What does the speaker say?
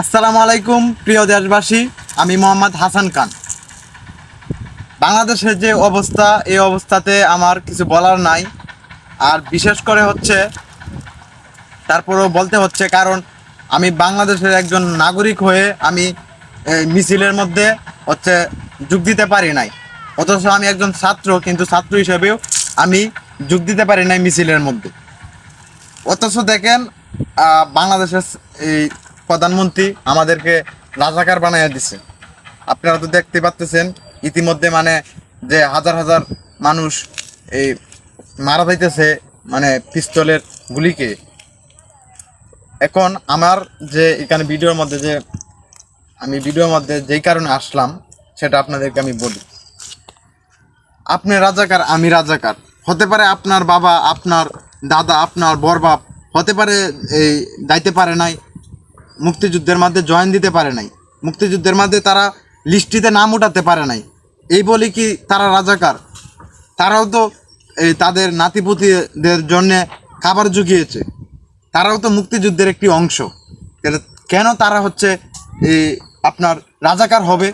আসসালামু আলাইকুম প্রিয় দেশবাসী, আমি মোহাম্মদ হাসান খান। বাংলাদেশের যে অবস্থা, এই অবস্থাতে আমার কিছু বলার নাই। আর বিশেষ করে হচ্ছে তারপরেও বলতে হচ্ছে, কারণ আমি বাংলাদেশের একজন নাগরিক হয়ে আমি এই মিছিলের মধ্যে হচ্ছে যোগ দিতে পারি নাই। অথচ আমি একজন ছাত্র, কিন্তু ছাত্র হিসেবেও আমি যোগ দিতে পারি নাই মিছিলের মধ্যে। অথচ দেখেন, বাংলাদেশের এই প্রধানমন্ত্রী আমাদেরকে রাজাকার বানাইয়া দিছে। আপনারা তো দেখতে পাচ্ছেন ইতিমধ্যে, মানে যে হাজার হাজার মানুষ এই মারা যাইতেছে, মানে পিস্তলের গুলিকে। এখন আমার যে এখানে ভিডিওর মধ্যে যেই কারণে আসলাম, সেটা আপনাদেরকে আমি বলি। আপনি রাজাকার, আমি রাজাকার। হতে পারে আপনার বাবা, আপনার দাদা, আপনার বড়বাপ হতে পারে এই যাইতে পারে নাই, মুক্তিযুদ্ধের মধ্যে জয়েন দিতে পারে নাই, মুক্তিযুদ্ধের মধ্যে তারা লিস্টিতে নাম উঠাতে পারে নাই। এই বলি কি তারা রাজাকার? তারাও তো এই তাদের নাতিপুতিদের জন্যে খাবার জুগিয়েছে। তারাও তো মুক্তিযুদ্ধের একটি অংশ। কেন তারা হচ্ছে এই আপনার রাজাকার হবে?